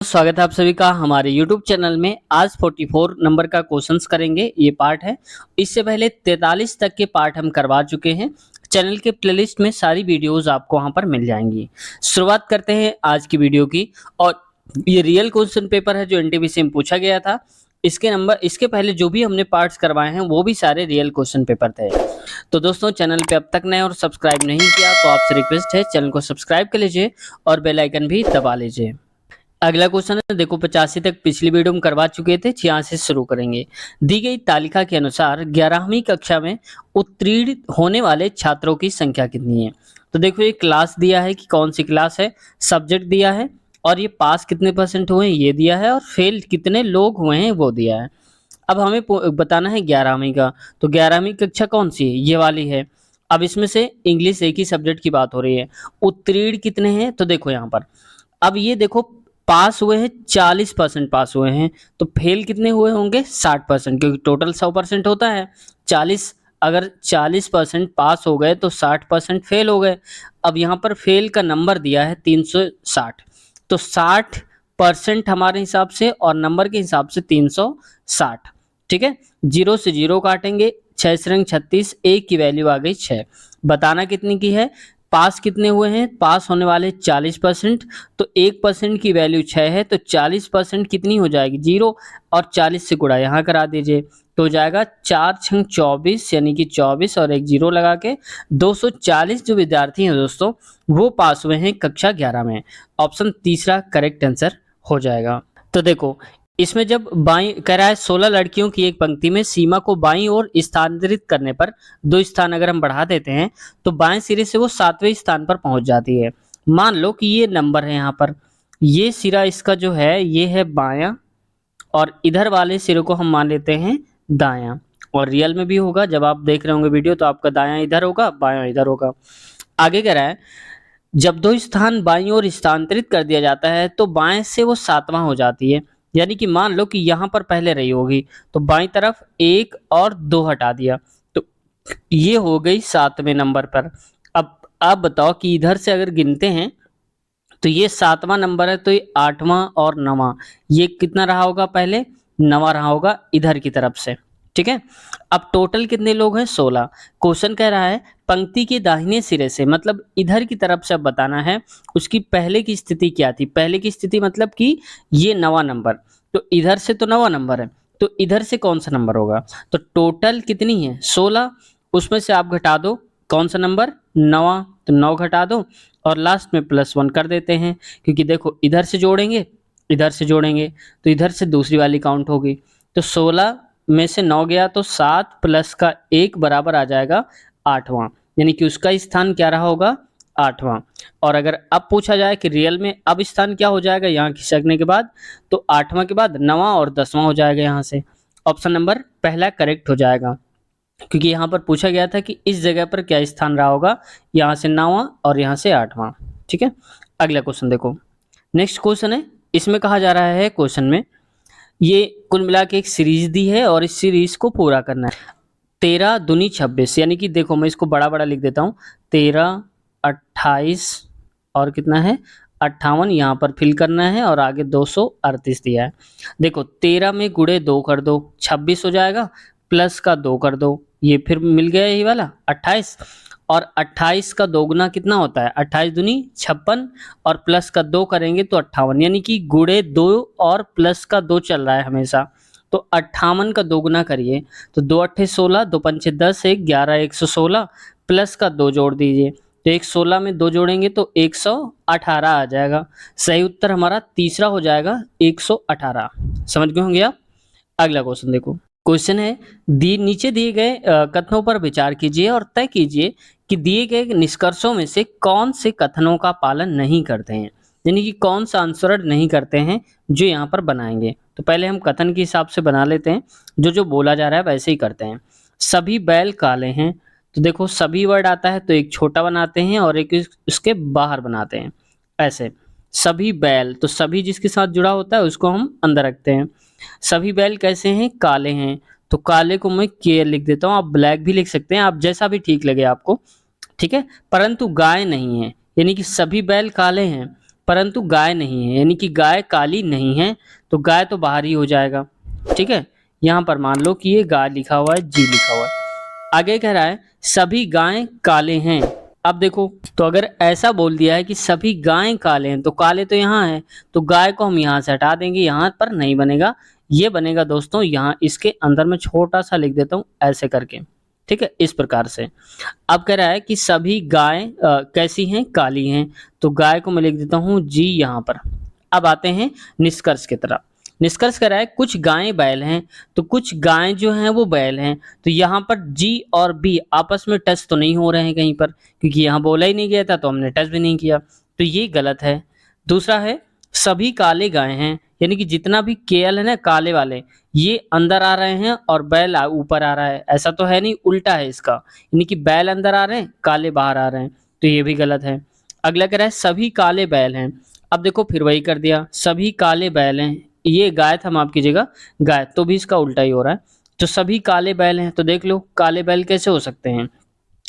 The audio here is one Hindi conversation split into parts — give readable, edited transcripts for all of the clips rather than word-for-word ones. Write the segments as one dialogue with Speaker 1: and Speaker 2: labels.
Speaker 1: स्वागत है आप सभी का हमारे YouTube चैनल में। आज 44 नंबर का क्वेश्चंस करेंगे, ये पार्ट है। इससे पहले 43 तक के पार्ट हम करवा चुके हैं। चैनल के प्लेलिस्ट में सारी वीडियोस आपको वहां पर मिल जाएंगी। शुरुआत करते हैं आज की वीडियो की। और ये रियल क्वेश्चन पेपर है जो एनटीपीसी में पूछा गया था। इसके पहले जो भी हमने पार्ट्स करवाए हैं वो भी सारे रियल क्वेश्चन पेपर थे। तो दोस्तों, चैनल पे अब तक नए और सब्सक्राइब नहीं किया तो आपसे रिक्वेस्ट है चैनल को सब्सक्राइब कर लीजिए और बेल आइकन भी दबा लीजिए। अगला क्वेश्चन है, देखो 85 तक पिछली वीडियो में करवा चुके थे, 86 शुरू करेंगे। दी गई तालिका के अनुसार 11वीं कक्षा में उत्तीर्ण होने वाले छात्रों की संख्या कितनी है। तो देखो, ये क्लास दिया है कि कौन सी क्लास है, सब्जेक्ट दिया है, और ये पास कितने परसेंट हुए हैं ये दिया है, और फेल कितने लोग हुए हैं वो दिया है। अब हमें बताना है 11वीं का। तो 11वीं कक्षा कौन सी है, ये वाली है। अब इसमें से इंग्लिश एक ही सब्जेक्ट की बात हो रही है। उत्तीर्ण कितने हैं, तो देखो यहाँ पर, अब ये देखो, पास हुए हैं 40% पास हुए हैं, तो फेल कितने हुए होंगे 60%, क्योंकि टोटल 100% होता है। 40, अगर 40% पास हो गए तो 60% फेल हो गए। अब यहाँ पर फेल का नंबर दिया है 360, तो 60% हमारे हिसाब से और नंबर के हिसाब से 360। ठीक है, जीरो से जीरो काटेंगे, 6 से रंग 36, एक की वैल्यू आ गई 6। बताना कितनी की है, पास कितने हुए हैं, पास होने वाले 40%, तो 1% की वैल्यू 6 है, तो 40% कितनी हो जाएगी, जीरो, और 40 से गुणा यहाँ करा दीजिए तो हो जाएगा 4 छंग 24, यानी कि 24 और एक जीरो लगा के 240 जो विद्यार्थी हैं दोस्तों वो पास हुए हैं कक्षा 11 में। ऑप्शन तीसरा करेक्ट आंसर हो जाएगा। तो देखो, इसमें जब बाई कह रहा है 16 लड़कियों की एक पंक्ति में सीमा को बाईं ओर स्थानांतरित करने पर 2 स्थान अगर हम बढ़ा देते हैं तो बाएं सिरे से वो 7वें स्थान पर पहुंच जाती है। मान लो कि ये नंबर है, यहाँ पर ये सिरा इसका जो है ये है बायां, और इधर वाले सिरे को हम मान लेते हैं दायां। और रियल में भी होगा, जब आप देख रहे होंगे वीडियो तो आपका दायां इधर होगा, बायां इधर होगा। आगे कह रहा है, जब 2 स्थान बाईं ओर स्थानांतरित कर दिया जाता है तो बाएं से वो 7वां हो जाती है। यानी कि मान लो कि यहाँ पर पहले रही होगी, तो बाईं तरफ 1 और 2 हटा दिया, तो ये हो गई 7वें नंबर पर। अब आप बताओ कि इधर से अगर गिनते हैं तो ये 7वां नंबर है, तो ये 8वां और 9वां, ये कितना रहा होगा, पहले 9वां रहा होगा इधर की तरफ से। ठीक है, अब टोटल कितने लोग हैं, 16। क्वेश्चन कह रहा है पंक्ति के दाहिने सिरे से, मतलब इधर की तरफ से अब बताना है उसकी पहले की स्थिति क्या थी। पहले की स्थिति मतलब कि ये 9वां नंबर, तो इधर से तो 9वां नंबर है, तो इधर से कौन सा नंबर होगा। तो टोटल कितनी है 16, उसमें से आप घटा दो कौन सा नंबर 9वां, तो 9 घटा दो और लास्ट में +1 कर देते हैं, क्योंकि देखो इधर से जोड़ेंगे इधर से जोड़ेंगे तो इधर से दूसरी वाली काउंट होगी। तो 16 में से 9 गया तो 7 प्लस का 1 बराबर आ जाएगा 8वां, यानी कि उसका स्थान क्या रहा होगा 8वां। और अगर अब पूछा जाए कि रियल में अब स्थान क्या हो जाएगा यहाँ खिसकने के बाद, तो 8वां के बाद 9वां और 10वां हो जाएगा यहाँ से। ऑप्शन नंबर पहला करेक्ट हो जाएगा, क्योंकि यहाँ पर पूछा गया था कि इस जगह पर क्या स्थान रहा होगा, यहाँ से 9वां और यहाँ से 8वां। ठीक है, अगला क्वेश्चन देखो। नेक्स्ट क्वेश्चन है, इसमें कहा जा रहा है क्वेश्चन में, ये कुल मिला के एक सीरीज दी है और इस सीरीज को पूरा करना है। 13 दूनी 26, यानी कि देखो मैं इसको बड़ा बड़ा लिख देता हूँ, 13 28 और कितना है 58, यहाँ पर फिल करना है और आगे 238 दिया है। देखो 13 में गुणे 2 कर दो 26 हो जाएगा, प्लस का 2 कर दो, ये फिर मिल गया यही वाला 28, और 28 का दोगुना कितना होता है 28 दूनी 56, और प्लस का 2 करेंगे तो 58, यानी कि गुणे 2 और प्लस का 2 चल रहा है हमेशा। तो 58 का दोगुना करिए, तो 2 अट्ठे 16, 2 पंचे 10, 1 11, 116, प्लस का 2 जोड़ दीजिए, तो 116 में 2 जोड़ेंगे तो 118 आ जाएगा। सही उत्तर हमारा तीसरा हो जाएगा 118। समझ गए होंगे आप। अगला क्वेश्चन देखो। क्वेश्चन है, नीचे दिए गए कथनों पर विचार कीजिए और तय कीजिए कि दिए गए निष्कर्षों में से कौन से कथनों का पालन नहीं करते हैं, यानी कि कौन सा अनुसरण नहीं करते हैं जो यहाँ पर बनाएंगे। तो पहले हम कथन के हिसाब से बना लेते हैं, जो जो बोला जा रहा है वैसे ही करते हैं। सभी बैल काले हैं, तो देखो सभी वर्ड आता है तो एक छोटा बनाते हैं और एक उसके बाहर बनाते हैं, ऐसे। सभी बैल, तो सभी जिसके साथ जुड़ा होता है उसको हम अंदर रखते हैं। सभी बैल कैसे हैं, काले हैं, तो काले को मैं के लिख देता हूँ, आप ब्लैक भी लिख सकते हैं, आप जैसा भी ठीक लगे आपको। ठीक है, परंतु गाय नहीं है, यानी कि सभी बैल काले हैं परंतु गाय नहीं है, यानी कि गाय काली नहीं है, तो गाय तो बाहर ही हो जाएगा। ठीक है, यहाँ पर मान लो कि ये गाय लिखा हुआ है, जी लिखा हुआ है। आगे कह रहा है सभी गाय काले हैं। अब देखो, तो अगर ऐसा बोल दिया है कि सभी गाय काले हैं, तो काले तो यहाँ है, तो गाय को हम यहाँ से हटा देंगे, यहाँ पर नहीं बनेगा, ये बनेगा दोस्तों यहाँ इसके अंदर में छोटा सा लिख देता हूँ ऐसे करके। ठीक है, इस प्रकार से। अब कह रहा है कि सभी गाय कैसी हैं, काली हैं, तो गाय को मैं लिख देता हूँ जी यहाँ पर। अब आते हैं निष्कर्ष की तरफ। निष्कर्ष कर रहा है कुछ गायें बैल हैं, तो कुछ गायें जो हैं वो बैल हैं, तो यहाँ पर जी और बी आपस में टच तो नहीं हो रहे हैं कहीं पर, क्योंकि यहाँ बोला ही नहीं गया था तो हमने टच भी नहीं किया, तो ये गलत है। दूसरा है सभी काले गाय हैं, यानी कि जितना भी केएल है ना काले वाले, ये अंदर आ रहे हैं और बैल ऊपर आ रहा है, ऐसा तो है नहीं, उल्टा है इसका, यानी कि बैल अंदर आ रहे हैं, काले बाहर आ रहे हैं, तो ये भी गलत है। अगला कह रहा है सभी काले बैल हैं। अब देखो फिर वही कर दिया, सभी काले बैल हैं, ये गाय था माफ कीजिएगा, गाय, तो भी इसका उल्टा ही हो रहा है। तो सभी काले बैल हैं, तो देख लो काले बैल कैसे हो सकते हैं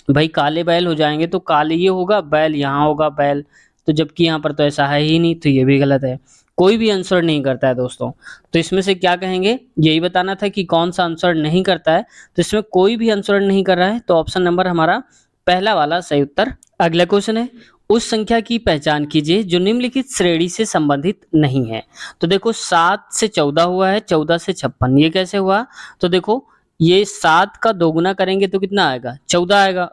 Speaker 1: भाई, काले बैल हो जाएंगे तो काले ये होगा बैल, यहाँ होगा बैल, तो जबकि यहाँ पर तो ऐसा है ही नहीं, तो ये भी गलत है। कोई भी आंसर नहीं करता है दोस्तों, तो इसमें से क्या कहेंगे, यही बताना था कि कौन सा आंसर नहीं करता है, तो इसमें कोई भी आंसर नहीं कर रहा है, तो ऑप्शन नंबर हमारा पहला वाला सही उत्तर। अगला क्वेश्चन है उस संख्या की पहचान कीजिए जो निम्नलिखित श्रेणी से संबंधित नहीं है। तो देखो 7 से 14 हुआ है, 14 से 56, ये कैसे हुआ, तो देखो ये 7 का 2 गुना करेंगे तो कितना आएगा, 14 आएगा,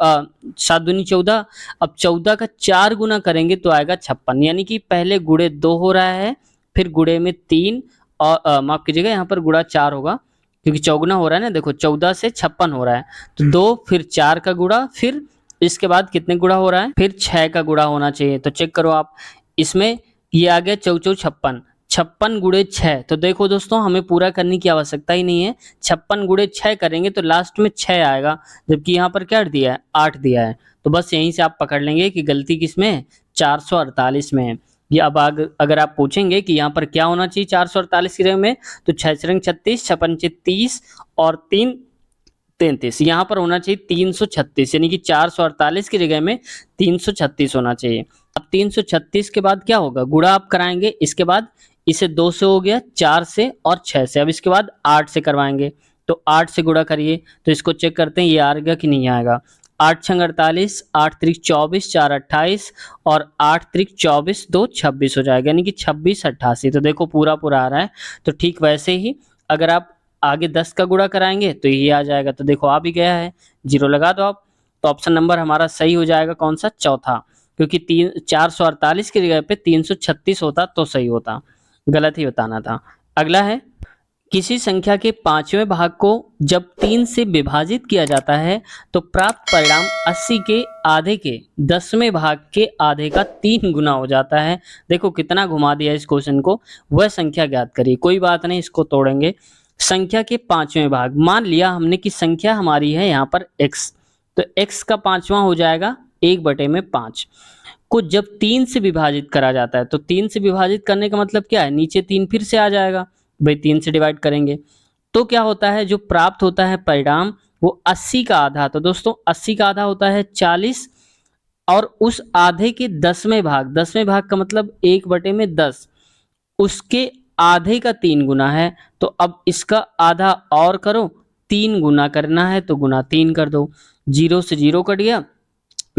Speaker 1: 7 दूनी 14, अब 14 का 4 गुना करेंगे तो आएगा 56, यानी कि पहले गुणे 2 हो रहा है, फिर गुणे में 3, और माफ कीजिएगा यहाँ पर गुणा 4 होगा, क्योंकि चौगुना हो रहा है ना, देखो 14 से 56 हो रहा है, तो 2 फिर 4 का गुणा, फिर इसके बाद कितने गुणा हो रहा है, फिर 6 का गुणा होना चाहिए, तो चेक करो आप, इसमें ये आ गया 4 56, 56 गुणे 6, तो देखो दोस्तों हमें पूरा करने की आवश्यकता ही नहीं है, 56 गुणे 6 करेंगे तो लास्ट में 6 आएगा, जबकि यहाँ पर क्या दिया है, 8 दिया है, तो बस यहीं से आप पकड़ लेंगे कि गलती किसमें है, 448 में है। ये अब अगर आप पूछेंगे कि यहाँ पर क्या होना चाहिए 448 की जगह में, तो 6 रंग 36, 56 30 और 3 33, यहाँ पर होना चाहिए 336, यानी कि 448 की जगह में 336 होना चाहिए। अब 336 के बाद क्या होगा, गुणा आप कराएंगे, इसके बाद इसे 2 से हो गया, 4 से और 6 से, अब इसके बाद 8 से करवाएंगे, तो 8 से गुणा करिए, तो इसको चेक करते हैं ये आएगा कि नहीं आएगा। 8 छंग 48, 8 त्रिक 24, 4 28 और 8 त्रिक 24, 2 26 हो जाएगा, यानी कि 26 88, तो देखो पूरा पूरा आ रहा है। तो ठीक वैसे ही अगर आप आगे 10 का गुणा कराएंगे तो ये आ जाएगा, तो देखो आ भी गया है, 0 लगा दो आप, तो ऑप्शन नंबर हमारा सही हो जाएगा कौन सा, चौथा, क्योंकि 448 की जगह पे 336 होता तो सही होता, गलत ही बताना था। अगला है किसी संख्या के 5वें भाग को जब 3 से विभाजित किया जाता है तो प्राप्त परिणाम 80 के आधे के 10वें भाग के आधे का 3 गुना हो जाता है। देखो कितना घुमा दिया इस क्वेश्चन को, वह संख्या ज्ञात करिए, कोई बात नहीं इसको तोड़ेंगे। संख्या के 5वें भाग, मान लिया हमने कि संख्या हमारी है यहाँ पर x, तो x का 5वां हो जाएगा 1/5 को जब 3 से विभाजित करा जाता है, तो 3 से विभाजित करने का मतलब क्या है, नीचे 3 फिर से आ जाएगा भाई, 3 से डिवाइड करेंगे तो क्या होता है, जो प्राप्त होता है परिणाम वो 80 का आधा, तो दोस्तों 80 का आधा होता है 40, और उस आधे के 10वें भाग, 10वें भाग का मतलब 1/10, उसके आधे का 3 गुना है, तो अब इसका आधा और करो, 3 गुना करना है तो गुना 3 कर दो, 0 से 0 कट गया,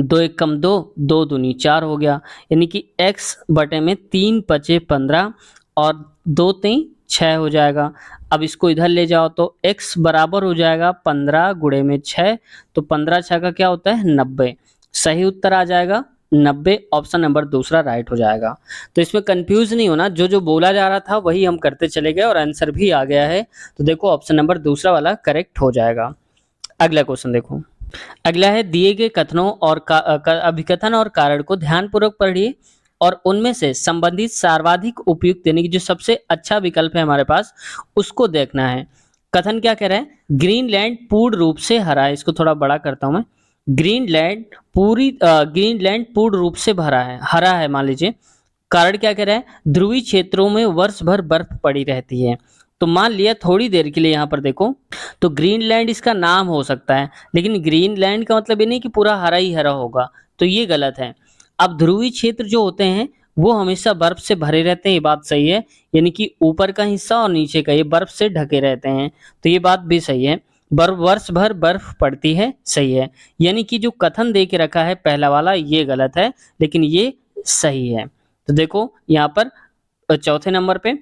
Speaker 1: 2 1 कम 2, 2 दूनी 4 हो गया, यानी कि x बटे में 3 पचे 15 और 2 3 6 हो जाएगा। अब इसको इधर ले जाओ तो x बराबर हो जाएगा 15 गुणे में 6, तो 15 6 का क्या होता है 90, सही उत्तर आ जाएगा 90, ऑप्शन नंबर दूसरा राइट हो जाएगा। तो इसमें कंफ्यूज नहीं होना, जो जो बोला जा रहा था वही हम करते चले गए और आंसर भी आ गया है, तो देखो ऑप्शन नंबर दूसरा वाला करेक्ट हो जाएगा। अगला क्वेश्चन देखो, अगला है दिए गए कथनों और अभिकथन और कारण को ध्यानपूर्वक पढ़िए और उनमें से संबंधित सर्वाधिक उपयुक्त यानी कि जो सबसे अच्छा विकल्प है हमारे पास उसको देखना है। कथन क्या कह रहा है, ग्रीनलैंड पूर्ण रूप से हरा है, इसको थोड़ा बड़ा करता हूं मैं, ग्रीनलैंड ग्रीनलैंड पूर्ण रूप से भरा है, हरा है मान लीजिए। कारण क्या कह रहा है, ध्रुवीय क्षेत्रों में वर्ष भर बर्फ पड़ी रहती है, तो मान लिया थोड़ी देर के लिए यहाँ पर देखो, तो ग्रीनलैंड इसका नाम हो सकता है, लेकिन ग्रीनलैंड का मतलब ये नहीं कि पूरा हरा ही हरा होगा, तो ये गलत है। अब ध्रुवीय क्षेत्र जो होते हैं वो हमेशा बर्फ से भरे रहते हैं, ये बात सही है। यानी कि ऊपर का हिस्सा और नीचे का ये बर्फ से ढके रहते हैं, तो ये बात भी सही है। वर्ष भर बर्फ पड़ती है, सही है। यानी कि जो कथन दे के रखा है पहला वाला ये गलत है, लेकिन ये सही है। तो देखो यहाँ पर चौथे नंबर पे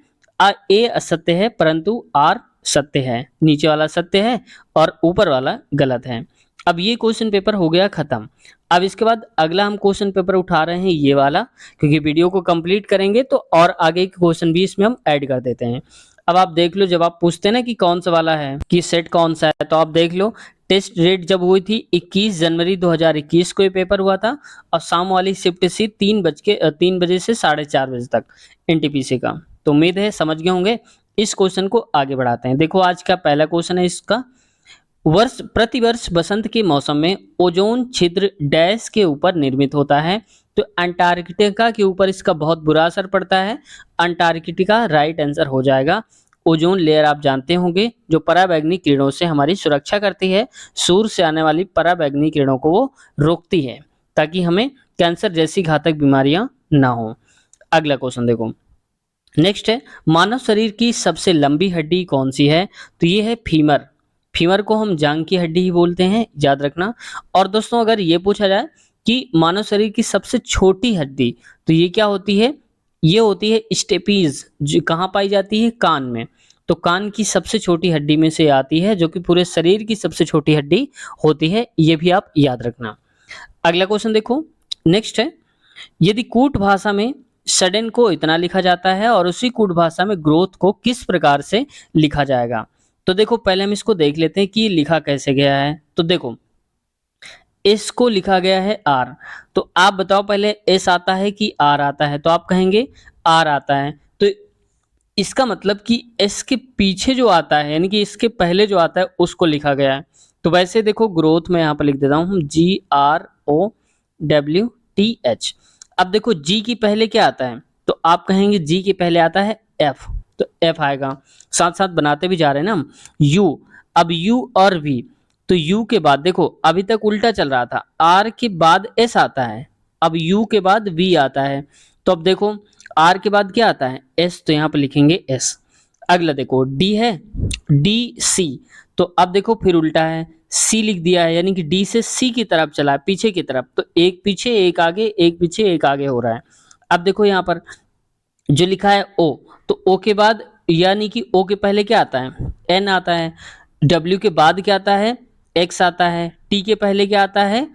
Speaker 1: ए असत्य है परंतु आर सत्य है, नीचे वाला सत्य है और ऊपर वाला गलत है। अब ये क्वेश्चन पेपर हो गया खत्म। अब इसके बाद अगला हम क्वेश्चन पेपर उठा रहे हैं ये वाला, क्योंकि वीडियो को कंप्लीट करेंगे तो और आगे के क्वेश्चन भी इसमें हम ऐड कर देते हैं। अब आप देख लो, जब आप पूछते हैं ना कि कौन सा वाला है, कि सेट कौन सा है, तो आप देख लो टेस्ट डेट जब हुई थी 21 जनवरी 2021 को ये पेपर हुआ था, और शाम वाली शिफ्ट सी 3 बजे से 4:30 बजे तक एनटीपीसी का। तो उम्मीद है समझ गए होंगे। इस क्वेश्चन को आगे बढ़ाते हैं। देखो आज का पहला क्वेश्चन है इसका, प्रतिवर्ष बसंत के मौसम में ओजोन छिद्र डैश के ऊपर निर्मित होता है, तो अंटार्कटिका के ऊपर इसका बहुत बुरा असर पड़ता है। अंटार्कटिका राइट आंसर हो जाएगा। ओजोन लेयर आप जानते होंगे जो पराबैंगनी किरणों से हमारी सुरक्षा करती है, सूर्य से आने वाली पराबैंगनी किरणों को वो रोकती है ताकि हमें कैंसर जैसी घातक बीमारियां ना हो। अगला क्वेश्चन देखो, नेक्स्ट है मानव शरीर की सबसे लंबी हड्डी कौन सी है, तो ये है फीमर। फीमर को हम जांग की हड्डी ही बोलते हैं, याद रखना। और दोस्तों अगर ये पूछा जाए कि मानव शरीर की सबसे छोटी हड्डी, तो ये क्या होती है, ये होती है स्टेपीज, जो कहाँ पाई जाती है, कान में। तो कान की सबसे छोटी हड्डी में से आती है, जो कि पूरे शरीर की सबसे छोटी हड्डी होती है, ये भी आप याद रखना। अगला क्वेश्चन देखो, नेक्स्ट है यदि कूट भाषा में सडन को इतना लिखा जाता है और उसी कूट भाषा में ग्रोथ को किस प्रकार से लिखा जाएगा। तो देखो पहले हम इसको देख लेते हैं कि लिखा कैसे गया है। तो देखो एस को लिखा गया है आर, तो आप बताओ पहले एस आता है कि आर आता है, तो आप कहेंगे आर आता है। तो इसका मतलब कि एस के पीछे जो आता है, यानी कि इसके पहले जो आता है उसको लिखा गया है। तो वैसे देखो ग्रोथ में यहाँ पर लिख देता हूँ GROWTH। अब देखो जी की पहले क्या आता है, तो आप कहेंगे जी के पहले आता है एफ, तो एफ आएगा। साथ साथ बनाते भी जा रहे हैं ना हम, यू। अब यू और वी, तो यू के बाद देखो अभी तक उल्टा चल रहा था, आर के बाद एस आता है, अब यू के बाद वी आता है। तो अब देखो आर के बाद क्या आता है, एस, तो यहाँ पर लिखेंगे एस। अगला देखो डी है, डी सी, तो अब देखो फिर उल्टा है, सी लिख दिया है, यानी कि डी से सी की तरफ चला है, पीछे की तरफ। तो एक पीछे एक आगे, एक पीछे एक आगे हो रहा है। अब देखो यहाँ पर जो लिखा है ओ, तो ओ के बाद, यानी कि ओ के पहले क्या आता है, एन आता है। डब्ल्यू के बाद क्या आता है, एक्स आता है। टी के पहले क्या आता है,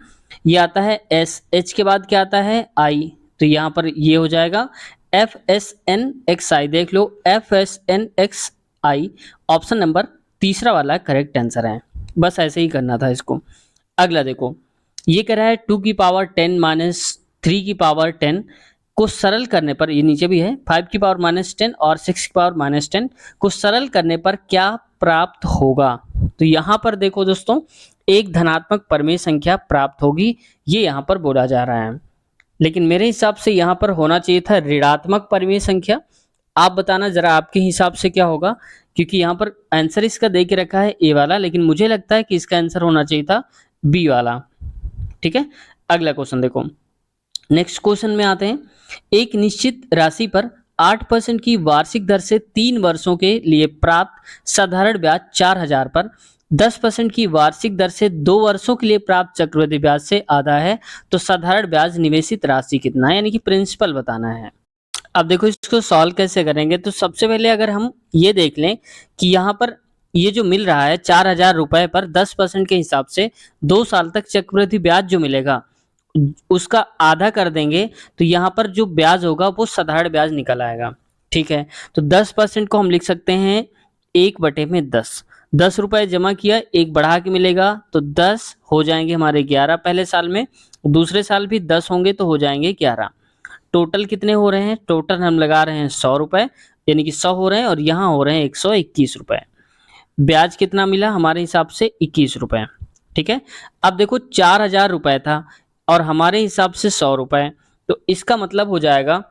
Speaker 1: ये आता है एस। एच के बाद क्या आता है, आई। तो यहाँ पर ये हो जाएगा FSNXI। देख लो FSNXI ऑप्शन नंबर तीसरा वाला करेक्ट आंसर है। बस ऐसे ही करना था इसको। अगला देखो, ये कह रहा है 2 की पावर 10 माइनस 3 की पावर 10 को सरल करने पर, ये नीचे भी है, 5 की पावर माइनस 10 और 6 की पावर माइनस 10 को सरल करने पर क्या प्राप्त होगा। तो यहाँ पर देखो दोस्तों, एक धनात्मक परिमेय संख्या प्राप्त होगी, ये यहाँ पर बोला जा रहा है। लेकिन मेरे हिसाब से यहाँ पर होना चाहिए था ऋणात्मक परिमेय संख्या। आप बताना जरा आपके हिसाब से क्या होगा, क्योंकि यहाँ पर आंसर इसका दे के रखा है ए वाला, लेकिन मुझे लगता है कि इसका आंसर होना चाहिए था बी वाला। ठीक है, अगला क्वेश्चन देखो, नेक्स्ट क्वेश्चन में आते हैं। एक निश्चित राशि पर 8% की वार्षिक दर से 3 वर्षों के लिए प्राप्त साधारण ब्याज 4000 पर 10% की वार्षिक दर से 2 वर्षों के लिए प्राप्त चक्रवृद्धि ब्याज से आधा है, तो साधारण ब्याज निवेशित राशि कितना है, यानी कि प्रिंसिपल बताना है। अब देखो इसको सॉल्व कैसे करेंगे। तो सबसे पहले अगर हम ये देख लें कि यहाँ पर ये जो मिल रहा है 4000 रुपए पर 10% के हिसाब से 2 साल तक चक्रवृद्धि ब्याज जो मिलेगा उसका आधा कर देंगे, तो यहाँ पर जो ब्याज होगा वो साधारण ब्याज निकल आएगा। ठीक है, तो 10% को हम लिख सकते हैं 1/10। 10 रुपए जमा किया, एक बढ़ा के मिलेगा, तो 10 हो जाएंगे हमारे 11 पहले साल में, दूसरे साल भी 10 होंगे तो हो जाएंगे 11। टोटल कितने हो रहे हैं, टोटल हम लगा रहे हैं 100 रुपए, यानी कि 100 हो रहे हैं और यहाँ हो रहे हैं 121 रुपए। ब्याज कितना मिला हमारे हिसाब से 21 रुपए। ठीक है, अब देखो 4000 रुपए था और हमारे हिसाब से 100 रुपए, तो इसका मतलब हो जाएगा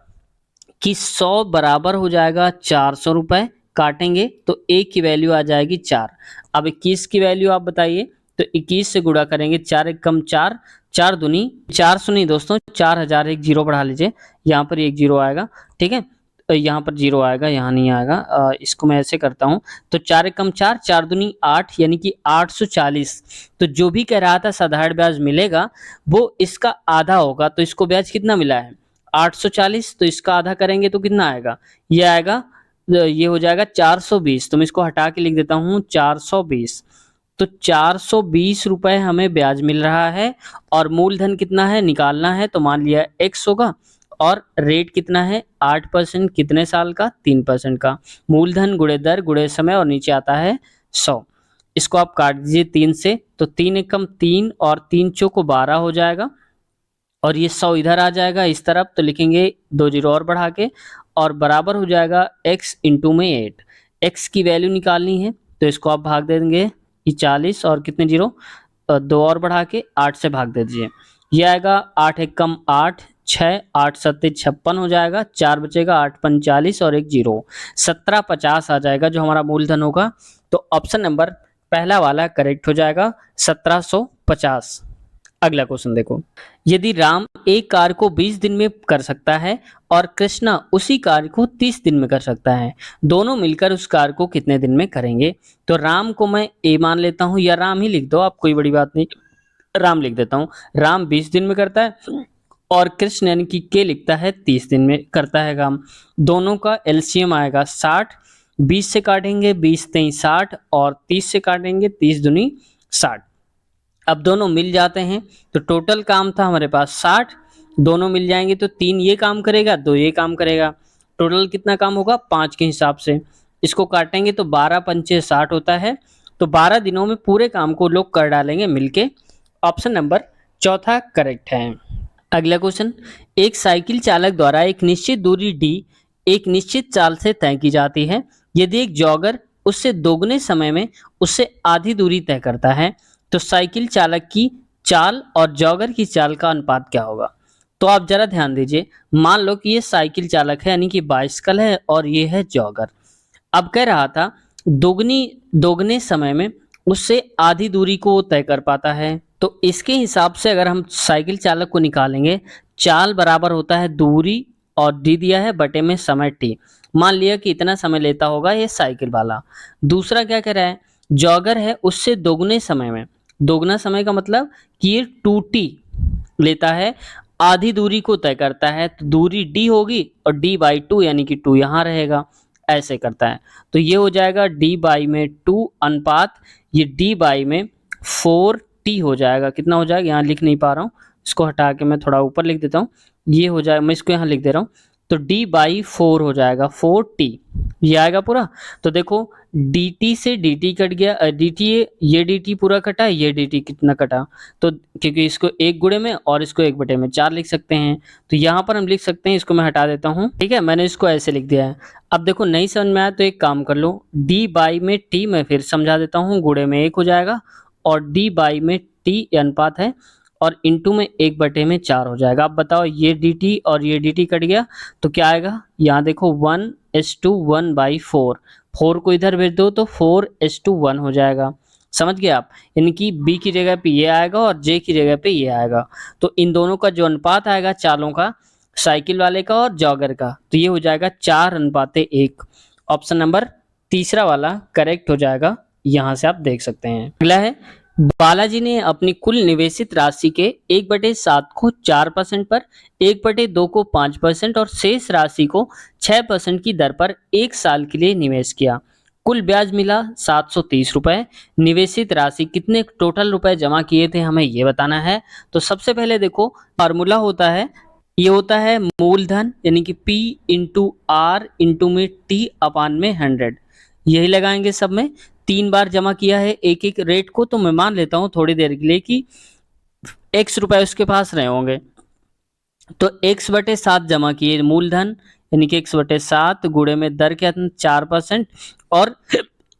Speaker 1: कि 100 बराबर हो जाएगा 400 रुपए, काटेंगे तो एक की वैल्यू आ जाएगी 4। अब 21 की वैल्यू आप बताइए, तो 21 से गुणा करेंगे, 4 एकम 4, 4 दूनी 400 नहीं दोस्तों, 4000, एक जीरो बढ़ा लीजिए, यहाँ पर एक जीरो आएगा, ठीक है। तो यहाँ पर जीरो आएगा, यहाँ नहीं आएगा। इसको मैं ऐसे करता हूँ, तो 4 एकम 4, 4 दूनी 8, यानी कि 840। तो जो भी कह रहा था साधारण ब्याज मिलेगा वो इसका आधा होगा। तो इसको ब्याज कितना मिला है 840, तो इसका आधा करेंगे तो कितना आएगा, ये आएगा, ये हो जाएगा 420। तो मैं इसको हटा के लिख देता हूँ 420। तो 420 रुपए हमें ब्याज मिल रहा है, और मूलधन कितना है निकालना है, तो मान लिया x होगा, और रेट कितना है 8%, कितने साल का 3% का। मूलधन गुणे दर गुणे समय, और नीचे आता है 100। इसको आप काट दीजिए 3 से, तो 3 एकम 3 और 3 चौको 12 हो जाएगा, और ये 100 इधर आ जाएगा इस तरफ, तो लिखेंगे 2 जीरो और बढ़ा के, और बराबर हो जाएगा x इंटू में 8। x की वैल्यू निकालनी है, तो इसको आप भाग दे देंगे, ये 40 और कितने जीरो, 2 और बढ़ा के 8 से भाग दे दीजिए। ये आएगा 8 एकम 8, 6, 8 सत्ते 56 हो जाएगा, 4 बचेगा, 8 45 और एक जीरो, 1750 आ जाएगा जो हमारा मूलधन होगा। तो ऑप्शन नंबर पहला वाला करेक्ट हो जाएगा, 1750। अगला क्वेश्चन देखो, यदि राम एक कार्य को 20 दिन में कर सकता है और कृष्णा उसी कार्य को 30 दिन में कर सकता है, दोनों मिलकर उस कार्य को कितने दिन में करेंगे। तो राम को मैं ए मान लेता हूं, या राम ही लिख दो आप, कोई बड़ी बात नहीं, राम लिख देता हूं। राम 20 दिन में करता है, और कृष्ण यानी कि के लिखता है 30 दिन में करता है काम। दोनों का एलसीएम आएगा 60, 20 से काटेंगे 20 तेईस 60, और 30 से काटेंगे 30 दूनी 60। अब दोनों मिल जाते हैं, तो टोटल काम था हमारे पास 60, दोनों मिल जाएंगे तो 3 ये काम करेगा, 2 ये काम करेगा, टोटल कितना काम होगा 5 के हिसाब से। इसको काटेंगे तो 12 पंचे 60 होता है, तो 12 दिनों में पूरे काम को लोग कर डालेंगे मिलके। ऑप्शन नंबर चौथा करेक्ट है। अगला क्वेश्चन, एक साइकिल चालक द्वारा एक निश्चित दूरी डी एक निश्चित चाल से तय की जाती है। यदि एक जॉगर उससे दोगुने समय में उससे आधी दूरी तय करता है, तो साइकिल चालक की चाल और जॉगर की चाल का अनुपात क्या होगा। तो आप जरा ध्यान दीजिए, मान लो कि ये साइकिल चालक है यानी कि बाइसिकल है, और ये है जॉगर। अब कह रहा था दोगुने समय में उससे आधी दूरी को तय कर पाता है, तो इसके हिसाब से अगर हम साइकिल चालक को निकालेंगे, चाल बराबर होता है दूरी, और डी दिया है बटे में समय टी। मान लिया कि इतना समय लेता होगा ये साइकिल वाला। दूसरा क्या कह रहा है, जॉगर है उससे दोगुने समय में, दोगुना समय का मतलब कि ये 2t लेता है, आधी दूरी को तय करता है, तो दूरी d होगी, और d बाई 2 यानी कि 2 यहाँ रहेगा, ऐसे करता है। तो ये हो जाएगा d बाई में 2 अनुपात ये d बाई में 4t हो जाएगा। कितना हो जाएगा, यहाँ लिख नहीं पा रहा हूँ, इसको हटा के मैं थोड़ा ऊपर लिख देता हूँ, ये हो जाएगा, मैं इसको यहाँ लिख दे रहा हूँ, तो d बाई 4 हो जाएगा 4t, ये आएगा पूरा। तो देखो dt से dt कट गया, dt ये dt पूरा कटा, ये dt कितना कटा, तो क्योंकि इसको एक गुणे में और इसको एक बटे में 4 लिख सकते हैं, तो यहाँ पर हम लिख सकते हैं, इसको मैं हटा देता हूँ, ठीक है, मैंने इसको ऐसे लिख दिया है। अब देखो नहीं समझ में आया तो एक काम कर लो, d बाई में t मैं फिर समझा देता हूँ, गुणे में 1 हो जाएगा, और d बाई में t अनुपात है, और इंटू में 1 बटे में 4 हो जाएगा। अब बताओ ये dt और ये dt कट गया तो क्या आएगा, यहाँ देखो 1:1 बाई 4, 4 को इधर भेज दो तो 4:1 हो जाएगा। समझ गए आप, यानी कि b की जगह पे ये आएगा और j की जगह पे ये आएगा, तो इन दोनों का जो अनुपात आएगा चालों का, साइकिल वाले का और जॉगर का, तो ये हो जाएगा 4:1। ऑप्शन नंबर तीसरा वाला करेक्ट हो जाएगा, यहाँ से आप देख सकते हैं। अगला है, बालाजी ने अपनी कुल निवेशित राशि के 1/7 को 4% पर, 1/2 को 5% और शेष राशि को 6% की दर पर 1 साल के लिए निवेश किया। कुल ब्याज मिला 730 रुपए। निवेशित राशि कितने टोटल रुपए जमा किए थे हमें ये बताना है। तो सबसे पहले देखो फार्मूला होता है, ये होता है मूलधन यानी कि P इंटू आर इंटू में T अपान में 100, यही लगाएंगे सब में। 3 बार जमा किया है एक एक रेट को, तो मैं मान लेता हूं थोड़ी देर के लिए कि x रुपए उसके पास रहे होंगे, तो x/7 जमा किए मूलधन यानी कि x/7 गुणे में दर क्या 4%, और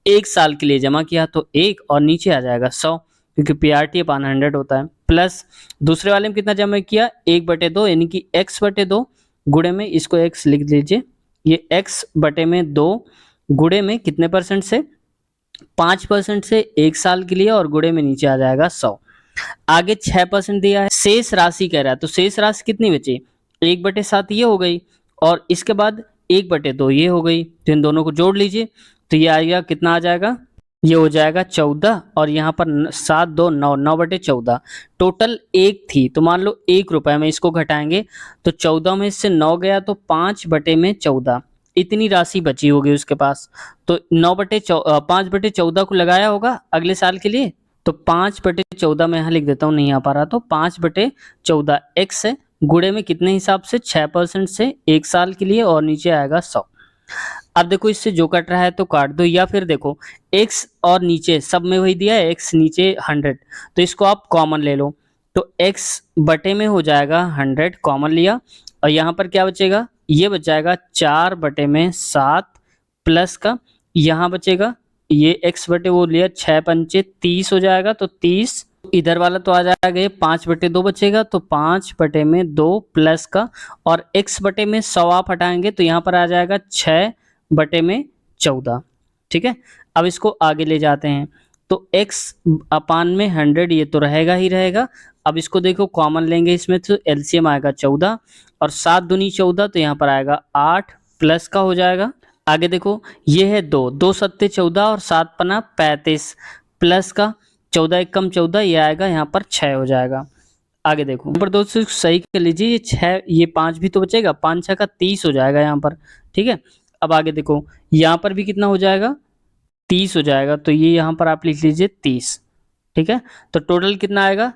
Speaker 1: 1 साल के लिए जमा किया तो 1, और नीचे आ जाएगा 100 क्योंकि PRT अपान 100 होता है, प्लस दूसरे वाले में कितना जमा किया 1/2 यानी कि x/2 गुणे में, इसको x लिख लीजिए, ये x/2 गुणे में कितने परसेंट से 5% से 1 साल के लिए और गुणे में नीचे आ जाएगा 100। आगे 6% दिया है, शेष राशि कह रहा है, तो शेष राशि कितनी बची? 1/7 ये हो गई और इसके बाद 1/2 ये हो गई, तो इन दोनों को जोड़ लीजिए तो ये आएगा, कितना आ जाएगा? ये हो जाएगा 14 और यहाँ पर 7 2 9, 9/14 टोटल 1 थी, तो मान लो 1 रुपए में इसको घटाएंगे तो 14 में से 9 गया तो 5/14 इतनी राशि बची होगी उसके पास। तो 5/14 को लगाया होगा अगले साल के लिए, तो 5/14 में यहाँ लिख देता हूँ, नहीं आ पा रहा, तो 5/14 x है, गुणे में कितने हिसाब से? 6% से 1 साल के लिए और नीचे आएगा 100। अब देखो इससे जो कट रहा है तो काट दो, या फिर देखो x और नीचे सब में वही दिया है, x नीचे 100, तो इसको आप कॉमन ले लो, तो x बटे में हो जाएगा 100, कॉमन लिया और यहाँ पर क्या बचेगा? ये बच जाएगा 4/7 प्लस का यहाँ बचेगा ये x बटे वो लिया 6×5 30 हो जाएगा, तो 30 इधर वाला तो आ जाएगा, ये 5/2 बचेगा, तो 5/2 प्लस का और x बटे में 100 आप हटाएंगे तो यहाँ पर आ जाएगा 6/14। ठीक है, अब इसको आगे ले जाते हैं तो x अपान में 100 ये तो रहेगा ही रहेगा। अब इसको देखो कॉमन लेंगे इसमें तो एलसीएम आएगा 14 और 7 दूनी 14, तो यहाँ पर आएगा 8 प्लस का हो जाएगा। आगे देखो ये है 2 2 सत्ते 14 और 7 पना 35 प्लस का 14 एक कम 14, ये आएगा यहाँ पर 6 हो जाएगा। आगे देखो यहाँ पर दोस्तों सही कर लीजिए, ये 6 ये 5 भी तो बचेगा, 5 6 का 30 हो जाएगा यहाँ पर। ठीक है, अब आगे देखो यहाँ पर भी कितना हो जाएगा? 30 हो जाएगा, तो ये यहाँ पर आप लिख लीजिए 30। ठीक है, तो टोटल कितना आएगा?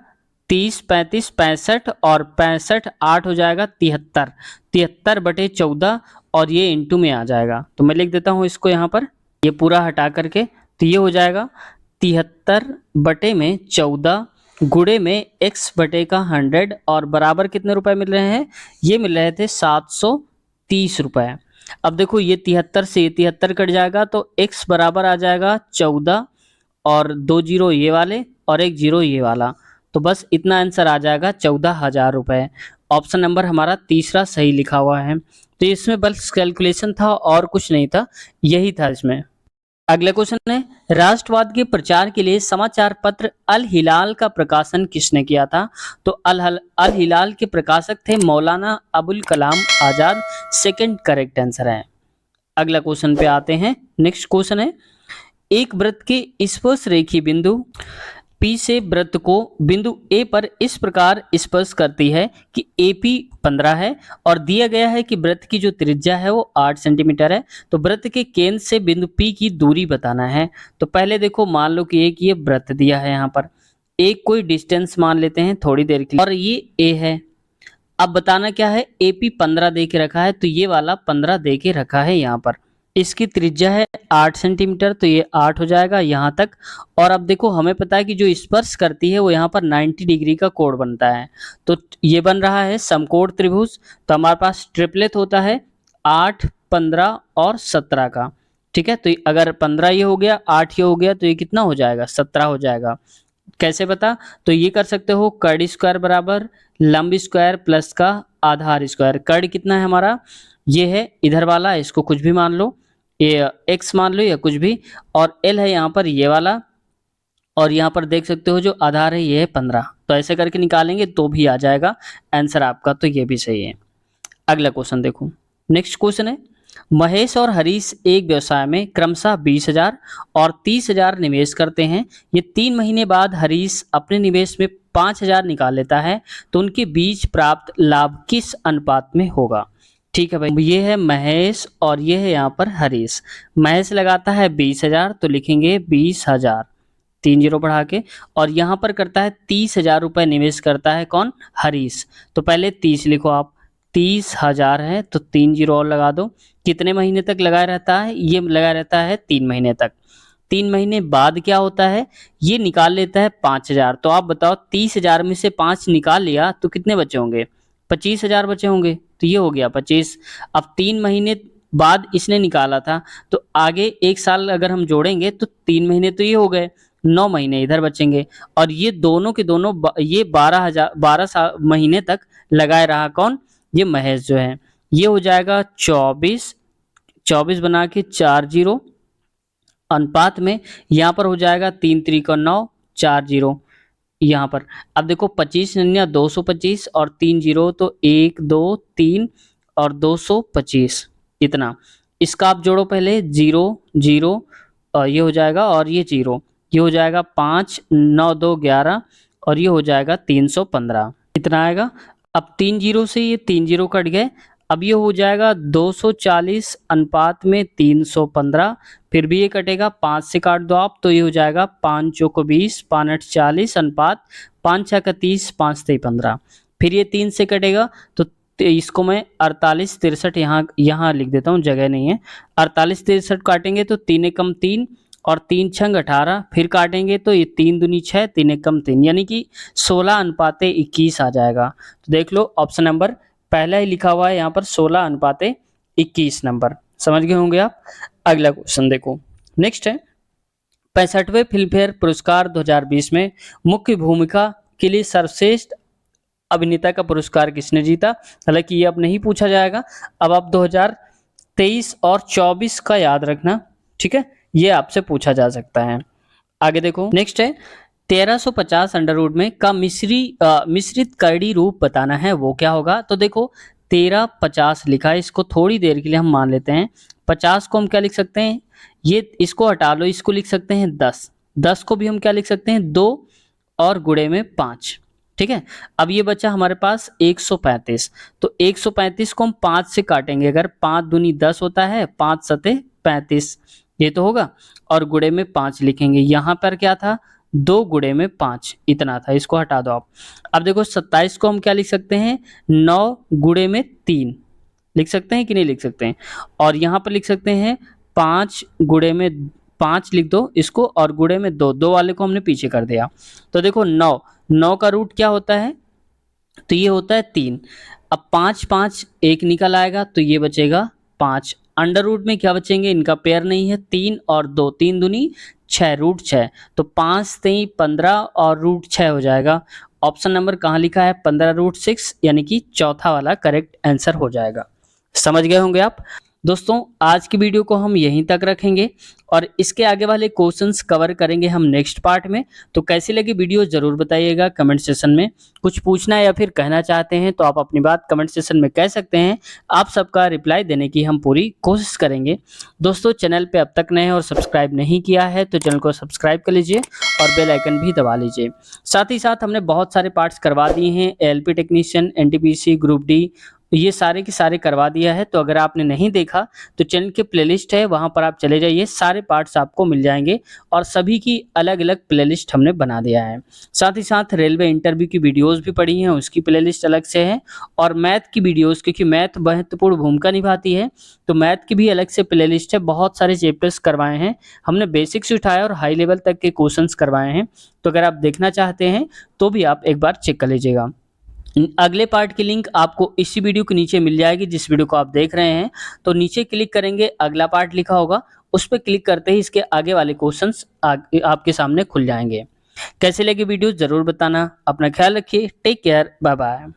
Speaker 1: 30 35 65 और 65 8 हो जाएगा 73, 73/14 और ये इंटू में आ जाएगा, तो मैं लिख देता हूँ इसको यहाँ पर, ये पूरा हटा करके, तो ये हो जाएगा 73/14 गुणे में x बटे का 100 और बराबर कितने रुपए मिल रहे हैं? ये मिल रहे थे 730 रुपए। अब देखो ये 73 से ये 73 कट जाएगा तो x बराबर आ जाएगा 14 और 2 जीरो ये वाले और 1 जीरो ये वाला, तो बस इतना आंसर आ जाएगा 14,000 रुपए। ऑप्शन नंबर हमारा तीसरा सही लिखा हुआ है, तो इसमें बस कैलकुलेशन था और कुछ नहीं था, यही था इसमें। अगला क्वेश्चन है, राष्ट्रवाद के प्रचार के लिए समाचार पत्र अल हिलाल का प्रकाशन किसने किया था? तो अल हिलाल के प्रकाशक थे Maulana Abul Kalam Azad, second correct answer है। अगला क्वेश्चन पे आते हैं, नेक्स्ट क्वेश्चन है, एक वृत्त के स्पर्श रेखी बिंदु P से वृत्त को बिंदु A पर इस प्रकार स्पर्श करती है कि AP 15 है और दिया गया है कि वृत्त की जो त्रिज्या है वो 8 सेंटीमीटर है, तो वृत्त के केंद्र से बिंदु P की दूरी बताना है। तो पहले देखो मान लो कि एक ये वृत्त दिया है, यहाँ पर एक कोई डिस्टेंस मान लेते हैं थोड़ी देर के लिए, और ये A है। अब बताना क्या है? AP 15 दे के रखा है, तो ये वाला 15 दे के रखा है यहाँ पर, इसकी त्रिज्या है 8 सेंटीमीटर, तो ये 8 हो जाएगा यहाँ तक। और अब देखो हमें पता है कि जो स्पर्श करती है वो यहाँ पर 90 डिग्री का कोण बनता है, तो ये बन रहा है समकोण त्रिभुज। तो हमारे पास ट्रिपलेट होता है 8 15 और 17 का। ठीक है, तो अगर 15 ये हो गया, 8 ये हो गया, तो ये कितना हो जाएगा? 17 हो जाएगा। कैसे पता? तो ये कर सकते हो, कर्ण स्क्वायर बराबर लंब स्क्वायर प्लस का आधार स्क्वायर। कर्ण कितना है हमारा? ये है इधर वाला, इसको कुछ भी मान लो, ये x मान लो या कुछ भी, और l है यहाँ पर ये वाला, और यहाँ पर देख सकते हो जो आधार है ये है 15, तो ऐसे करके निकालेंगे तो भी आ जाएगा आंसर आपका, तो ये भी सही है। अगला क्वेश्चन देखो, नेक्स्ट क्वेश्चन है, महेश और हरीश एक व्यवसाय में क्रमशः 20,000 और 30,000 निवेश करते हैं। ये 3 महीने बाद हरीश अपने निवेश में 5,000 निकाल लेता है, तो उनके बीच प्राप्त लाभ किस अनुपात में होगा? ठीक है भाई, ये है महेश और ये है यहाँ पर हरीश। महेश लगाता है 20,000, तो लिखेंगे 20,000 3 जीरो बढ़ा के, और यहाँ पर करता है 30,000 रुपये निवेश करता है कौन? हरीश। तो पहले 30 लिखो आप, 30,000 है तो 3 जीरो और लगा दो। कितने महीने तक लगाया रहता है? ये लगा रहता है 3 महीने तक। 3 महीने बाद क्या होता है? ये निकाल लेता है 5,000। तो आप बताओ 30,000 में से 5 निकाल लिया तो कितने बचे होंगे? 25,000 बचे होंगे, तो ये हो गया 25। अब 3 महीने बाद इसने निकाला था, तो आगे 1 साल अगर हम जोड़ेंगे तो 3 महीने तो ये हो गए, 9 महीने इधर बचेंगे, और ये दोनों के दोनों ये 12 महीने तक लगाए रहा कौन? ये महेश जो है। ये हो जाएगा 24 24 बना के 4 जीरो अनुपात में यहाँ पर हो जाएगा 3 त्रिक 9 4 जीरो यहाँ पर। अब देखो 25 नन्या 225 और 3 जीरो तो 1 2 3 और 225 इतना। इसका आप जोड़ो पहले 0 0 ये हो जाएगा और ये 0 ये हो जाएगा 5 9 2 11 और ये हो जाएगा 315 इतना आएगा। अब 3 जीरो से ये 3 जीरो कट गए। अब ये हो जाएगा 240 अनुपात में 315, फिर भी ये कटेगा 5 से काट दो आप तो ये हो जाएगा 5 चौको 20 5 8 40 अनुपात 5 6 30 5 3 15, फिर ये 3 से कटेगा तो इसको मैं 48 63 यहाँ लिख देता हूँ, जगह नहीं है। 48 63 काटेंगे तो 3 एकम 3 और 3 छंग 18, फिर काटेंगे तो ये 3 दूनी 6 3 एकम 3 यानी कि 16 अनुपाते 21 आ जाएगा। तो देख लो ऑप्शन नंबर पहला ही लिखा हुआ है यहाँ पर 16 अनुपाते 21 नंबर। समझ गए होंगे आप। अगला क्वेश्चन देखो, नेक्स्ट है 65वें फिल्मफेयर पुरस्कार 2020 में मुख्य भूमिका के लिए सर्वश्रेष्ठ अभिनेता का पुरस्कार किसने जीता। हालांकि ये अब नहीं पूछा जाएगा, अब आप 2023 और 24 का याद रखना, ठीक है, ये आपसे पूछा जा सकता है। आगे देखो, नेक्स्ट है 1350 अंडरवुड में का मिश्रित करड़ी रूप बताना है, वो क्या होगा। तो देखो 1350 लिखा है, इसको थोड़ी देर के लिए हम मान लेते हैं। 50 को हम क्या लिख सकते हैं, ये इसको हटा लो, इसको लिख सकते हैं 10। 10 को भी हम क्या लिख सकते हैं 2 और गुणे में 5, ठीक है। अब ये बचा हमारे पास 135, तो 135 को हम 5 से काटेंगे। अगर 5 दूनी 10 होता है, 5 सते 35 ये तो होगा, और गुणे में 5 लिखेंगे। यहाँ पर क्या था 2 गुणे में 5 इतना था, इसको हटा दो आप। अब देखो 27 को हम क्या लिख सकते हैं 9 गुणे में 3 लिख सकते हैं कि नहीं लिख सकते हैं, और यहाँ पर लिख सकते हैं 5 गुणे में 5 लिख दो इसको, और गुणे में 2 2 वाले को हमने पीछे कर दिया। तो देखो 9 का रूट क्या होता है, तो ये होता है 3। अब 5 5 1 निकल आएगा तो ये बचेगा 5। अंडर रूट में क्या बचेंगे, इनका पेयर नहीं है, 3 और 2 3 दूनी 6 रूट 6, तो 5 3 15 और रूट 6 हो जाएगा। ऑप्शन नंबर कहाँ लिखा है 15 रूट 6, यानी कि चौथा वाला करेक्ट आंसर हो जाएगा। समझ गए होंगे आप। दोस्तों आज की वीडियो को हम यहीं तक रखेंगे और इसके आगे वाले क्वेश्चंस कवर करेंगे हम नेक्स्ट पार्ट में। तो कैसी लगी वीडियो जरूर बताइएगा कमेंट सेशन में। कुछ पूछना या फिर कहना चाहते हैं तो आप अपनी बात कमेंट सेशन में कह सकते हैं, आप सबका रिप्लाई देने की हम पूरी कोशिश करेंगे। दोस्तों चैनल पे अब तक नए हैं और सब्सक्राइब नहीं किया है तो चैनल को सब्सक्राइब कर लीजिए और बेल आइकन भी दबा लीजिए। साथ ही साथ हमने बहुत सारे पार्ट्स करवा दिए हैं, LP technician, NTPC, group D, ये सारे के सारे करवा दिया है। तो अगर आपने नहीं देखा तो चैनल के प्लेलिस्ट है, वहां पर आप चले जाइए, सारे पार्ट्स आपको मिल जाएंगे और सभी की अलग अलग प्लेलिस्ट हमने बना दिया है। साथ ही साथ रेलवे इंटरव्यू की वीडियोस भी पड़ी हैं, उसकी प्लेलिस्ट अलग से है, और मैथ की वीडियोस, क्योंकि मैथ महत्वपूर्ण भूमिका निभाती है तो मैथ की भी अलग से प्लेलिस्ट है। बहुत सारे चैप्टर्स करवाए हैं हमने, बेसिक से उठाया और हाई लेवल तक के क्वेश्चंस करवाए हैं। तो अगर आप देखना चाहते हैं तो भी आप एक बार चेक कर लीजिएगा। अगले पार्ट की लिंक आपको इसी वीडियो के नीचे मिल जाएगी, जिस वीडियो को आप देख रहे हैं। तो नीचे क्लिक करेंगे, अगला पार्ट लिखा होगा, उस पर क्लिक करते ही इसके आगे वाले क्वेश्चंस आपके सामने खुल जाएंगे। कैसे लगे वीडियो जरूर बताना। अपना ख्याल रखिए, टेक केयर, बाय बाय।